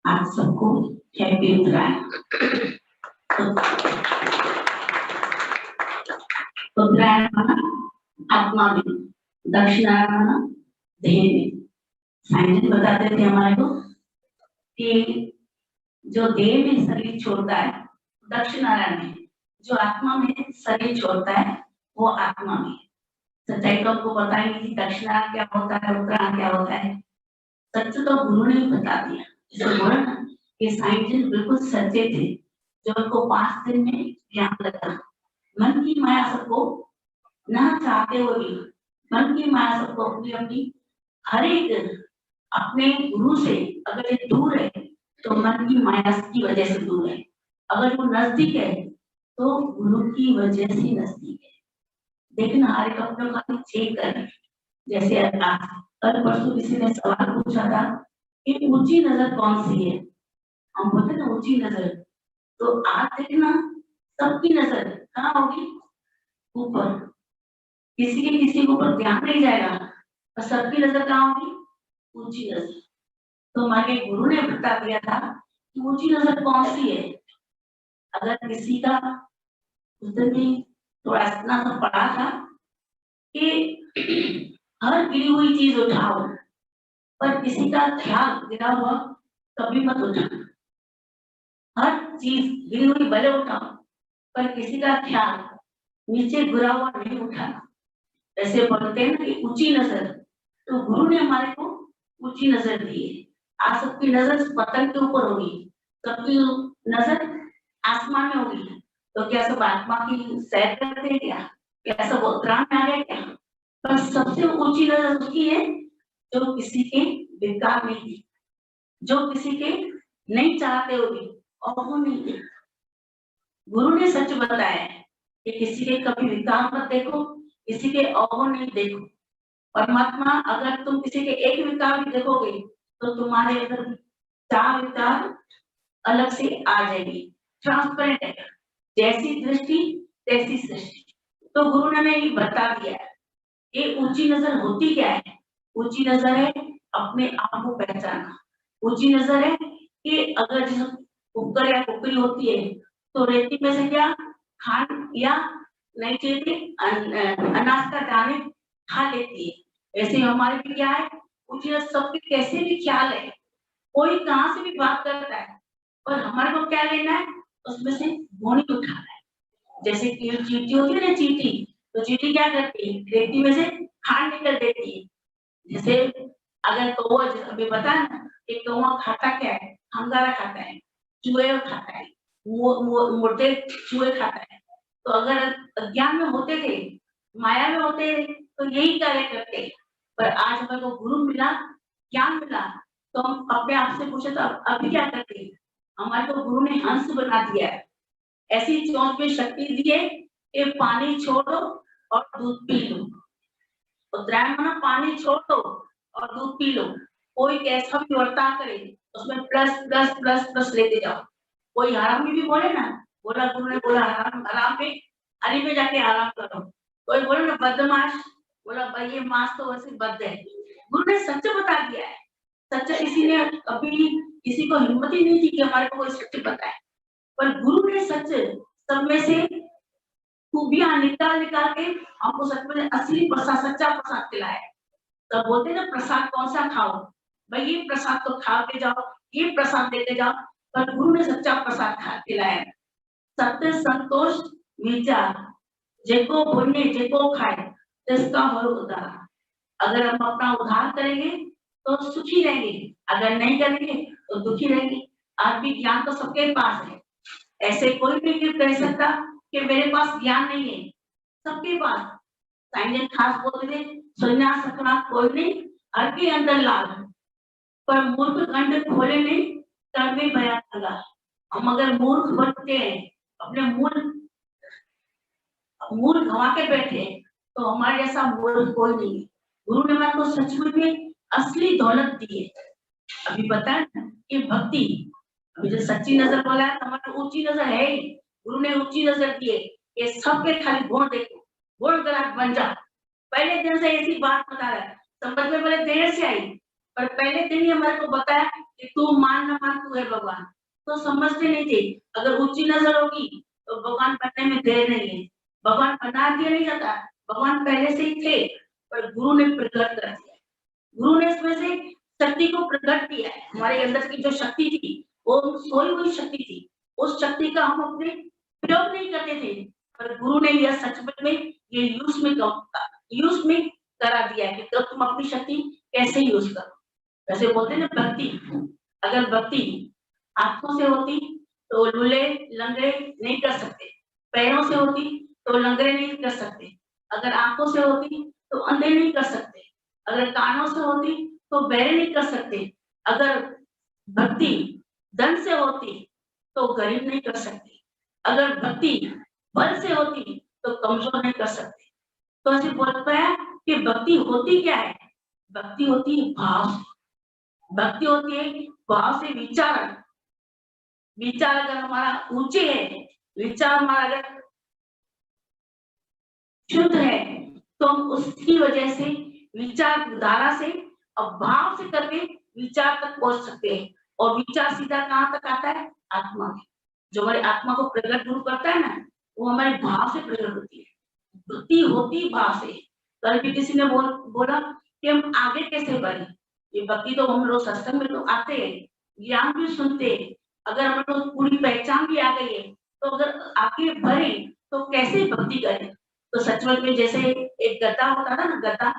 आप सबको हैप्पी उत्तरायण। उत्तरायण माना आत्मा में, दक्षिणायन माना देह में। साइंटिस्ट बताते थे हमारे को कि जो देह में शरीर छोड़ता है दक्षिणायन में, जो आत्मा में शरीर छोड़ता है वो आत्मा में। सच्चाई तो आपको पता ही नहीं, दक्षिणायन क्या होता है, उत्तरायण क्या होता है। सच तो गुरु ने ही बता दिया। जो बोला ना कि साइंटिस्ट बिल्कुल सच्चे थे, जो उनको 5 दिन में ज्ञान लगा। मन की माया सबको ना चाहते हुए भी, मन की माया सबको अपनी अपनी हर एक अपने गुरु से अगर ये दूर है तो मन की माया की वजह से दूर है, अगर वो नजदीक है तो गुरु की वजह से नजदीक है। देखना हर एक अपने को चेक कर। जैसे कल परसों किसी ने सवाल पूछा था कि ऊंची नजर कौन सी है, हम बोलते ना ऊंची नजर। तो आज देखना सबकी नजर कहाँ होगी, ऊपर। किसी के ऊपर ध्यान नहीं जाएगा और सबकी नजर कहाँ होगी, ऊंची नजर। तो हमारे गुरु ने बता दिया था कि ऊंची नजर कौन सी है। अगर किसी का उस दिन भी थोड़ा इतना सा पढ़ा था कि हर गिरी हुई चीज उठाओ, पर किसी का ख्याल गिरा हुआ कभी मत उठाना। हर चीज गिरी हुई भले उठाओ, पर किसी का ख्याल नीचे गिरा हुआ नहीं उठाना। ऐसे बोलते हैं ना कि ऊंची नजर, तो गुरु ने हमारे को ऊंची नजर दी है। आज सबकी नजर पतंग के ऊपर होगी, सबकी नजर आसमान में होगी। तो क्या सब आत्मा की सैर करते हैं क्या सब उत्तरायण में आ गए क्या? पर सबसे ऊंची नजर उसकी है जो किसी के विकार नहीं थी, जो किसी के नहीं चाहते हो भी और वो नहीं थी। गुरु ने सच बताया है कि किसी के कभी विकार मत देखो, किसी के अवगुण नहीं देखो। परमात्मा अगर तुम किसी के एक विकार भी देखोगे तो तुम्हारे अंदर 4 विकार अलग से आ जाएगी। ट्रांसपेरेंट है, जैसी दृष्टि तैसी सृष्टि। तो गुरु ने हमें ये बता दिया है कि ऊंची नजर होती क्या है। ऊंची नजर है अपने आप को पहचानना। ऊंची नजर है कि अगर जैसे कुकर या कुकरी होती है तो रेती में से क्या खान या नहीं चाहिए अनाज का दाने खा लेती है। ऐसे हमारे भी क्या है, ऊंची नजर सबके कैसे भी ख्याल है, कोई कहाँ से भी बात करता है, पर हमारे को क्या लेना है, उसमें से गोनी उठाना है। जैसे चींटी होती है ना, चींटी, तो चींटी क्या करती है, रेती में से खान निकल देती है। जैसे अगर कौवा, अभी बता ना कि कौवा खाता क्या है, अंगारा खाता है, चूहे खाता है, मुर्दे चूहे खाता है। तो अगर अज्ञान में होते थे, माया में होते थे तो यही कार्य करते। पर आज हमें को गुरु मिला, ज्ञान मिला, तो हम अपने आप से पूछे तो अभी क्या करते हैं। हमारे को गुरु ने हंस बना दिया है, ऐसी चोंच में शक्ति दी है कि पानी छोड़ो और दूध पी लो। उत्तरायण माना पानी छोड़ दो और दूध पी लो। कोई कैसा भी वर्ताव करे उसमें प्लस प्लस प्लस प्लस लेते जाओ। कोई आराम में भी बोले ना, बोला गुरु ने बोला आराम में, हरी में जाके आराम करो। कोई बोले ना बदमाश, बोला भाई ये मास तो वैसे बद है। गुरु ने सच बता दिया है। सच किसी ने कभी किसी को हिम्मत ही नहीं थी कि हमारे को कोई सच बताए, पर गुरु ने सच सब में से खूबियां निकाल निकाल के हमको सच में असली प्रसाद, सच्चा प्रसाद खिलाया। तो बोलते ना प्रसाद कौन सा खाओ, भाई ये प्रसाद तो खा के जाओ, ये प्रसाद देते जाओ, पर गुरु ने सच्चा प्रसाद खा खिलाया। सत्य संतोष विचार जेको पुण्य जेको खाए जिसका हो उद्धार। अगर हम अपना उद्धार करेंगे तो सुखी रहेंगे, अगर नहीं करेंगे तो दुखी रहेंगे। आज भी ज्ञान तो सबके पास है, ऐसे कोई भी कह सकता कि मेरे पास ज्ञान नहीं है, सबके पास। साइंस खास बोलते थे सुनना सकना कोई नहीं, हर के अंदर लाल, पर मूर्ख कंठ खोले नहीं तब भी बयान लगा। हम अगर मूर्ख बनते हैं, अपने मूल गवा के बैठे तो हमारे जैसा मूर्ख कोई नहीं। गुरु ने हमारे को सचमुच में असली दौलत दी है। अभी बताया ना कि भक्ति, अभी जो सच्ची नजर बोला है हमारी ऊंची नजर है ही। गुरु ने ऊंची नजर दी है कि सबके खाली गुण देखो, गुण ग्राहक बन जा। पहले दिन से ऐसी बात बता रहा है, समझ में बड़े देर से आई, पर पहले दिन ही हमारे को बताया कि तू मान न मान तू है भगवान, तो समझते नहीं थे। अगर ऊंची नजर होगी तो भगवान बनने में देर नहीं है, भगवान बना दिया नहीं जाता, भगवान पहले से ही थे, पर गुरु ने प्रकट कर दिया। गुरु ने इसमें से शक्ति को प्रकट किया है। हमारे अंदर की जो शक्ति थी वो सोई हुई शक्ति थी, उस शक्ति का हम अपने प्रयोग नहीं करते थे, पर गुरु ने यह सच में ये यूज में करा दिया कि तो तुम अपनी शक्ति कैसे यूज करो। वैसे बोलते हैं ना भक्ति, अगर भक्ति आंखों से होती तो लूले लंगड़े नहीं कर सकते, पैरों से होती तो लंगड़े नहीं कर सकते, अगर आंखों से होती तो अंधे नहीं कर सकते, अगर कानों से होती तो बहरे नहीं कर सकते, अगर भक्ति धन से होती तो गरीब नहीं कर सकते, अगर भक्ति बल से होती तो कमजोर नहीं कर सकते। तो ऐसे बोलता है कि भक्ति होती क्या है? भक्ति होती है भाव से, भक्ति होती है भाव से विचार। विचार अगर हमारा ऊंचे है, विचार हमारा अगर शुद्ध है, तो हम उसकी वजह से विचार धारा से और भाव से करके विचार तक पहुंच सकते हैं। और विचार सीधा कहाँ तक आता है? आत्मा में। जो हमारी आत्मा को प्रकट गुरु करता है ना, वो हमारे भाव से प्रकट होती है, भक्ति होती भाव से। कल भी किसी ने बोला कि हम आगे कैसे बढ़े, ये भक्ति तो हम लोग सत्संग में तो आते हैं, ज्ञान भी सुनते हैं, अगर हम लोग पूरी पहचान भी आ गई है, तो अगर आगे बढ़े तो कैसे भक्ति करें? तो सचमुच में जैसे एक गद्दा होता था ना, गद्दा,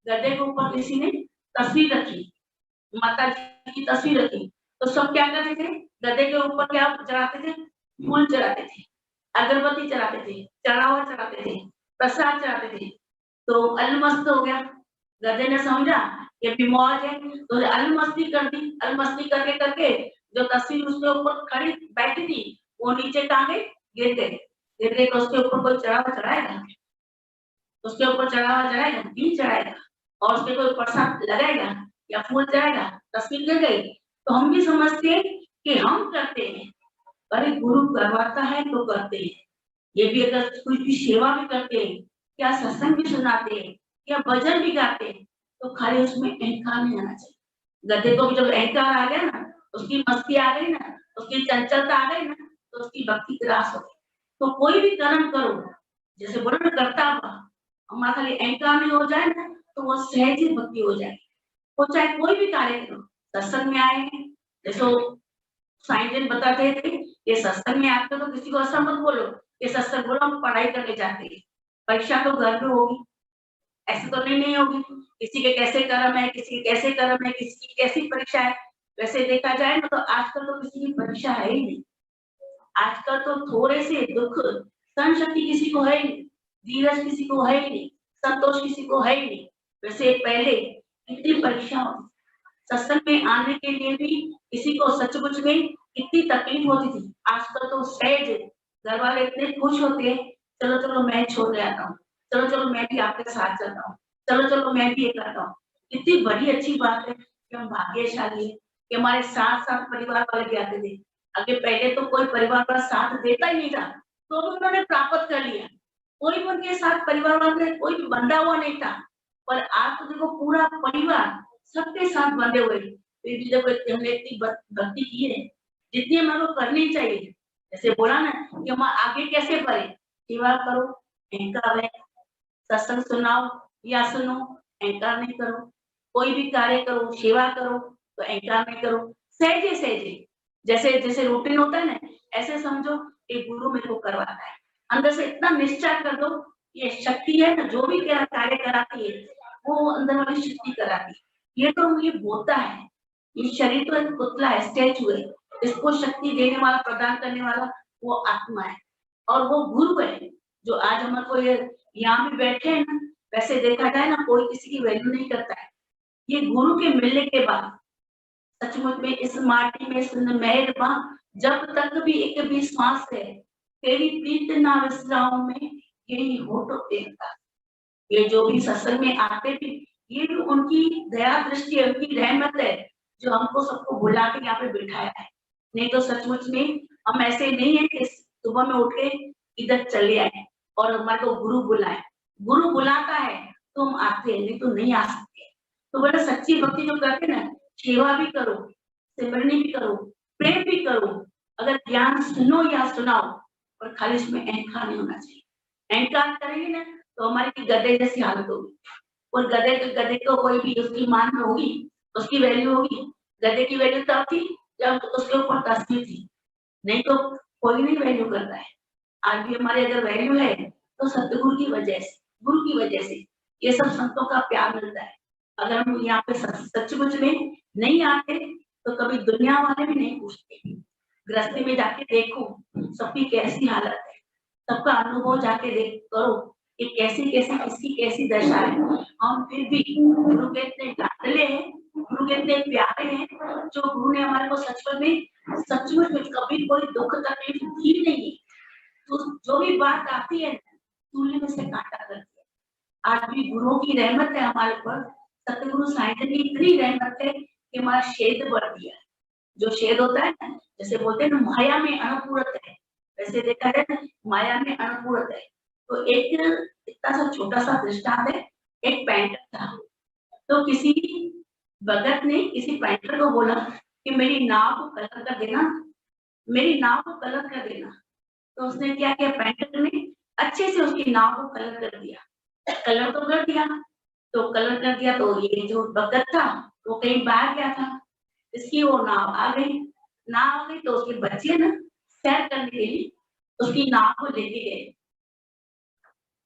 गद्दे के ऊपर किसी ने तस्वीर रखी, माता जी की तस्वीर रखी, तो सब क्या करते थे? गद्दे के ऊपर क्या चढ़ाते थे? फूल चढ़ाते थे, अगरबत्ती चढ़ाते थे, चढ़ावा चढ़ाते थे, प्रसाद चढ़ाते थे। तो अलमस्त हो गया, गधे ने समझा ये भी मौज है, तो अलमस्ती कर दी। अलमस्ती करके करके जो तस्वीर उसके ऊपर खड़ी बैठी थी वो नीचे टांगे गिर गए। गिर गए तो उसके ऊपर कोई चढ़ावा चढ़ाएगा? उसके ऊपर चढ़ावा चढ़ाएगा? नहीं चढ़ाएगा। और उसके कोई प्रसाद लगाएगा या फूल चढ़ाएगा? तस्वीर गिर गई। तो हम भी समझते हैं कि हम करते हैं, अरे गुरु करवाता है तो करते हैं। ये भी अगर कुछ भी सेवा भी करते हैं, क्या सत्संग भी सुनाते हैं, या भजन भी गाते हैं, तो खाली उसमें अहंकार नहीं आना चाहिए। गधे को भी जब अहंकार आ गया ना, उसकी मस्ती आ गई ना, उसकी चंचलता आ गई ना, तो उसकी भक्ति ग्रास हो गई। तो कोई भी कर्म करो, जैसे बोलो ना करता हुआ, हमारा खाली अहंकार नहीं हो जाए ना, तो वो सहज ही भक्ति हो जाएगी। वो चाहे कोई भी कार्य करो, सत्संग में आए हैं, जैसे साईं जी बताते थे ये सत्संग में आते तो किसी को ऐसा मत बोलो, ये सत्संग बोलो हम पढ़ाई करके जाते हैं, परीक्षा तो घर में होगी, ऐसे तो नहीं होगी। किसी के कैसे कर्म है, किसी के कैसे कर्म है, किसी की कैसी परीक्षा है। वैसे देखा जाए ना तो आजकल तो किसी की परीक्षा है ही नहीं। आजकल तो थोड़े से दुख सहन शक्ति किसी को है ही नहीं, धीरज किसी को है ही नहीं, संतोष किसी को है ही नहीं। वैसे पहले कितनी परीक्षा होती, सत्संग में आने के लिए भी किसी को सचमुच में कितनी तकलीफ होती थी। आजकल तो सहज घर वाले इतने खुश होते हैं, चलो चलो मैं छोड़ के आता हूँ, चलो चलो मैं भी आपके साथ चलता हूँ, चलो चलो मैं भी ये करता हूँ। कितनी बड़ी अच्छी बात है कि हम भाग्यशाली है कि हमारे साथ साथ परिवार वाले भी आते थे। आगे पहले तो कोई परिवार वाला साथ देता ही नहीं था, तो भी उन्होंने प्राप्त कर लिया। कोई भी उनके साथ परिवार वाले कोई भी बंधा हुआ नहीं था, पर आज तो देखो पूरा परिवार सबके साथ बंधे हुए। फिर भी देखो हमने इतनी भक्ति की है जितनी हमें करनी चाहिए। जैसे बोला ना कि हम आगे कैसे बढ़े, सेवा करो, अहंकार है, सत्संग सुनाओ या सुनो, अहंकार नहीं करो, कोई भी कार्य करो, सेवा करो तो अहंकार नहीं करो, सहजे सहजे, जैसे जैसे रूटीन होता है ना, ऐसे समझो एक गुरु मेरे को करवाता है। अंदर से इतना निश्चय कर दो, ये शक्ति है ना जो भी कार्य कराती है वो अंदर वाली शक्ति कराती है। ये तो मुझे बोलता है, ये शरीर तो एक पुतला है, स्टैचू है, इसको शक्ति देने वाला प्रदान करने वाला वो आत्मा है और वो गुरु है जो आज हमको ये यहाँ भी बैठे हैं ना। वैसे देखा जाए ना कोई किसी की वैल्यू नहीं करता है, ये गुरु के मिलने के बाद सचमुच में इस माटी में इस महल में जब तक भी एक भी सांस है, तेरी प्रीत ना विसराऊं में यही होठों देखता। ये जो भी सत्संग में आते भी, ये भी उनकी दया दृष्टि है, उनकी रहमत है जो हमको सबको बुला के यहाँ पे बिठाया है। नहीं तो सचमुच में हम ऐसे नहीं है कि सुबह में उठ के इधर चले आए और हमारे को गुरु बुलाए। गुरु बुलाता है तो हम आते हैं, नहीं तो नहीं आ सकते। तो बोला सच्ची भक्ति जो करते ना, सेवा भी करो, सिमरनी भी करो, प्रेम भी करो, अगर ज्ञान सुनो या सुनाओ, और खाली इसमें अहंकार नहीं होना चाहिए। अहंकार करेंगे ना तो हमारी गधे जैसी हालत होगी। और गधे को कोई भी उसकी मान होगी, उसकी वैल्यू होगी। गधे की वैल्यू तब थी जब उसके ऊपर तस्वीर थी, नहीं तो कोई नहीं वैल्यू करता है। आज भी हमारी अगर वैल्यू है तो सतगुरु की वजह से, गुरु की वजह से ये सब संतों का प्यार मिलता है। अगर हम यहाँ पे सचमुच में नहीं आते तो कभी दुनिया वाले भी नहीं पूछते। गृहस्थी में जाके देखो सबकी कैसी हालत है, सबका अनुभव जाके देख करो कि कैसी कैसी किसकी कैसी दशा है। हम फिर भी गुरु के इतने लाडले हैं, गुरु के इतने प्यारे हैं, जो गुरु ने हमारे को सचमुच में कभी कोई दुख तकलीफ दी नहीं है। तो जो भी बात आती है सूली में से काटा करती है। आज भी गुरुओं की रहमत है हमारे ऊपर, सतगुरु साहित्य की इतनी रहमत है कि हमारा शेद बढ़ दिया है। जो शेद होता है ना, जैसे बोलते हैं ना माया में अणुपूरत है, वैसे देखा जाए ना माया में अणुपूरत है। तो एक इतना सा छोटा सा दृष्टांत है, एक पेंटर था, तो किसी भगत ने किसी पेंटर को बोला कि मेरी नाव को कलर कर देना, मेरी नाव को कलर कर देना। तो उसने क्या किया, पेंटर ने अच्छे से उसकी नाव को कलर कर दिया। कलर तो कर दिया, तो कलर कर दिया तो ये जो भगत था वो कहीं बाहर गया था, इसकी वो नाव आ गई। नाव आ गई तो उसके बच्चे ना सैर करने के लिए उसकी नाव को लेके गए।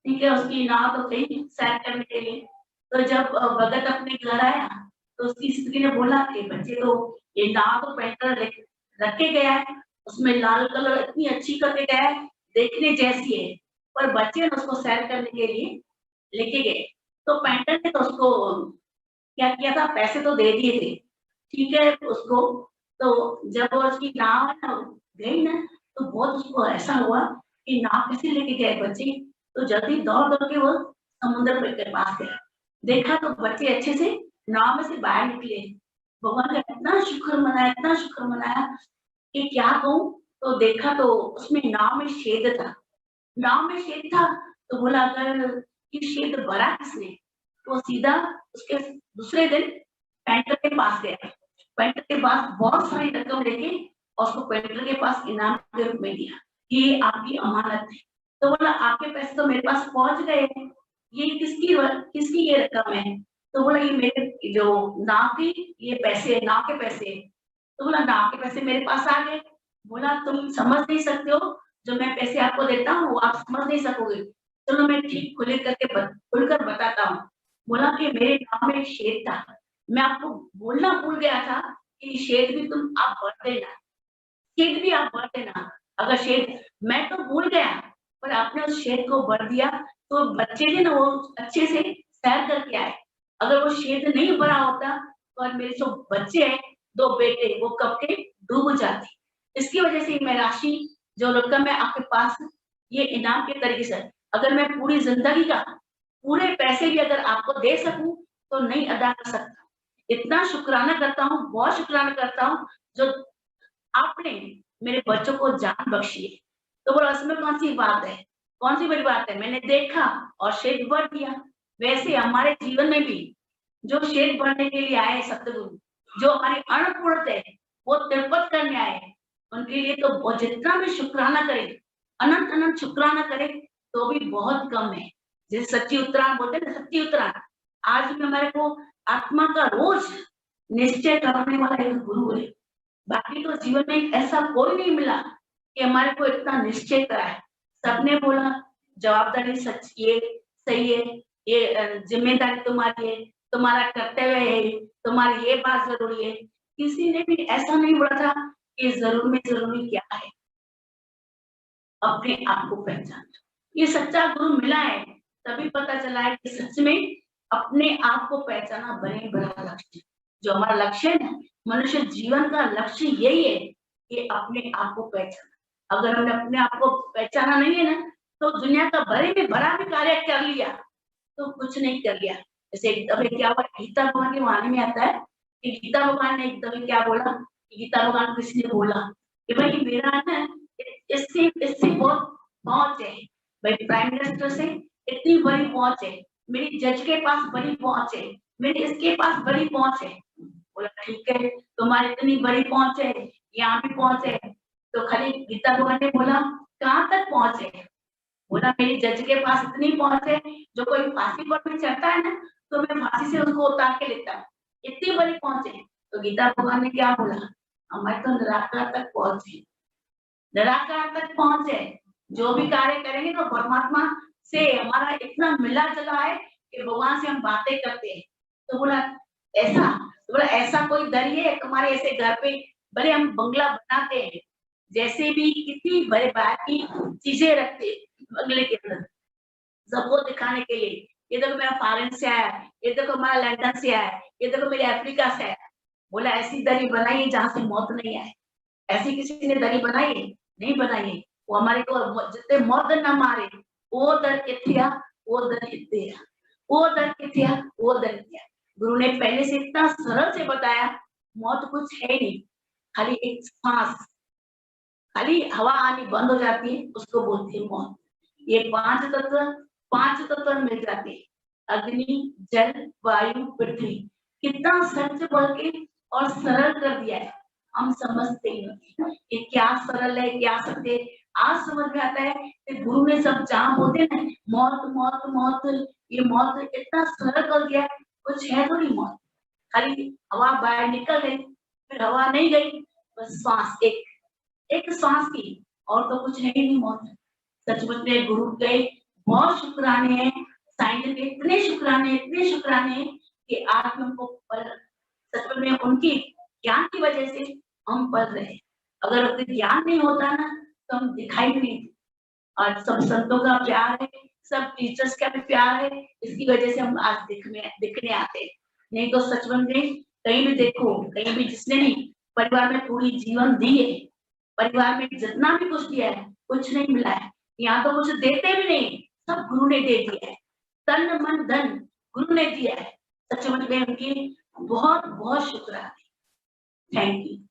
ठीक है, उसकी नाव तो कहीं सैर करने के लिए। तो जब भगत अपने घर आया तो उसकी स्त्री ने बोला कि बच्चे तो ये नाव तो पेंटर रख के गया है, उसमें लाल कलर इतनी अच्छी करके गया है, देखने जैसी है, पर बच्चे ने उसको सैर करने के लिए लेके गए। तो पेंटर ने तो उसको क्या किया था, पैसे तो दे दिए थे, ठीक है उसको। तो जब वो उसकी नाव है ना गई ना, तो बहुत उसको ऐसा हुआ कि नाव कैसे लेके गए बच्चे। तो जल्दी दौड़ दौड़ के वो समुद्र के पास गया, देखा तो बच्चे अच्छे से नाव में से बाहर निकले। भगवान का इतना शुक्र मनाया, इतना शुक्र मनाया कि क्या कहूँ। तो देखा तो उसमें नाव में शेद था, नाव में शेद था। तो बोला अगर ये शेद भरा किसने, तो सीधा उसके दूसरे दिन पेंटर के पास गया। पेंटर के पास बहुत सारी रकम लेके और उसको पेंटर के पास इनाम के रूप में दिया, ये आपकी अमानत है। तो बोला आपके पैसे तो मेरे पास पहुंच गए हैं, ये किसकी ये रकम है। तो बोला ये मेरे जो नाव की ये पैसे, नाव के पैसे। तो बोला नाव के पैसे मेरे पास आ गए। बोला तुम समझ नहीं सकते हो, जो मैं पैसे आपको देता हूँ वो आप समझ नहीं सकोगे। चलो मैं ठीक खुलकर बताता हूँ। बोला कि मेरे नाव में एक शेर था, मैं आपको बोलना भूल गया था कि शेर भी तुम आप भर देना, शेर भी आप भर देना। अगर शेर मैं तो भूल गया, पर आपने उस शेर को भर दिया तो बच्चे थे ना वो अच्छे से सैर करके आए। अगर वो शेर नहीं भरा होता तो आज मेरे जो बच्चे हैं, दो बेटे, वो कब के डूब जाते। इसकी वजह से मैं राशि जो रकम है आपके पास, ये इनाम के तरीके से, अगर मैं पूरी जिंदगी का पूरे पैसे भी अगर आपको दे सकूं तो नहीं अदा कर सकता। इतना शुक्राना करता हूँ, बहुत शुक्राना करता हूँ जो आपने मेरे बच्चों को जान बख्शी है। तो बोला इसमें कौन सी बात है, कौन सी बड़ी बात है, मैंने देखा और शेद भर दिया। वैसे हमारे जीवन में भी जो शेद भरने के लिए आए सतगुरु, जो हमारी अन्नपूर्णा है, वो तिरपत करने आए हैं, उनके लिए तो जितना भी शुक्राना करे, अनंत अनंत शुक्राना करे तो भी बहुत कम है। जैसे सच्ची उत्तरायण बोलते हैं ना, सच्ची उत्तरायण आज भी हमारे को आत्मा का रोज निश्चय करने वाला एक गुरु है। बाकी तो जीवन में ऐसा कोई नहीं मिला कि हमारे को इतना निश्चय कराए। सबने बोला जवाबदारी सच ये सही है, ये जिम्मेदारी तुम्हारी है, तुम्हारा कर्तव्य है, तुम्हारी ये बात जरूरी है। किसी ने भी ऐसा नहीं बोला था कि जरूर में जरूरी क्या है, अपने आप को पहचान। ये सच्चा गुरु मिला है तभी पता चला है कि सच में अपने आप को पहचाना बड़े बड़ा लक्ष्य। जो हमारा लक्ष्य है ना, मनुष्य जीवन का लक्ष्य यही है कि अपने आप को पहचाना। अगर हमने अपने आप को पहचाना नहीं है ना, तो दुनिया का बड़े में बड़ा भी कार्य कर लिया तो कुछ नहीं कर लिया। जैसे एक दफे क्या हुआ, गीता भगवान की वाणी में आता है कि गीता भगवान ने एक दफे क्या बोला, गीता भगवान किसी ने बोला कि भाई मेरा ना इससे इससे बहुत पहुंच है, भाई प्राइम मिनिस्टर से इतनी बड़ी पहुंच है, मेरी जज के पास बड़ी पहुंच है, मेरे इसके पास बड़ी पहुंच है। बोला ठीक है, तुम्हारी इतनी बड़ी पहुंच है, यहाँ भी पहुंच है, तो खाली गीता भगवान ने बोला कहाँ तक पहुंचे? बोला मेरी जज के पास इतनी पहुंच है, जो कोई फांसी पर भी चढ़ता है ना, तो मैं फांसी से उसको उतार के लेता हूँ, इतनी बड़ी पहुंच है। तो गीता भगवान ने क्या बोला, हमारे तो निराकार तक पहुंचे, निराकार तक पहुंचे, जो भी कार्य करेंगे तो परमात्मा से हमारा इतना मिला चला है कि भगवान से हम बातें करते हैं। तो बोला ऐसा, तो बोला ऐसा कोई दर है तुम्हारे ऐसे घर पे, भले हम बंगला बनाते हैं, जैसे भी कितनी बड़े बात की चीजें रखते बंगले के अंदर सबको दिखाने के लिए, ये देखो मेरा फॉरेन से आया, ये देखो हमारा लंदन से आया, ये देखो मेरे अफ्रीका से आया। बोला ऐसी दरी बनाइए जहां से मौत नहीं आए। ऐसी किसी ने दरी बनाई है? नहीं बनाई है। वो हमारे को जितने मौत न मारे, वो दर किथिया, वो दर किथिया, वो दर किथिया, वो दर किथिया। गुरु ने पहले से इतना सरल से बताया, मौत कुछ है नहीं, खाली एक सांस, खाली हवा आनी बंद हो जाती है, उसको बोलते हैं मौत। ये पांच तत्व मिल जाते हैं, अग्नि, जल, वायु, पृथ्वी। कितना सच बोल के और सरल कर दिया है, हम समझते ही नहीं कि क्या सरल है क्या सत्य है। आज समझ में आता है कि गुरु ने सब जहां बोलते हैं ना, मौत मौत मौत, ये मौत इतना सरल कर दिया है, कुछ है थोड़ी मौत, खाली हवा बाहर निकल गई, फिर हवा नहीं गई, बस सांस एक सांस की, और तो कुछ है ही नहीं मौत। सचमुच में गुरु के बहुत शुक्राने हैं, साईं के इतने शुक्राने हैं कि आज हमको सचमुच में उनकी ज्ञान की वजह से हम पढ़ रहे हैं। अगर उनके ज्ञान नहीं होता ना, तो हम दिखाई नहीं। और सब संतों का प्यार है, सब टीचर्स का भी प्यार है, इसकी वजह से हम आज दिखने आते हैं। नहीं तो सचमुच में कहीं भी देखो, कहीं भी जिसने भी परिवार में पूरी जीवन दी है, परिवार में जितना भी कुछ दिया है, कुछ नहीं मिला है। यहाँ तो कुछ देते भी नहीं, सब गुरु ने दे दिया है, तन मन धन गुरु ने दिया है। सचमुच में उनकी बहुत बहुत शुक्राना। Thank you.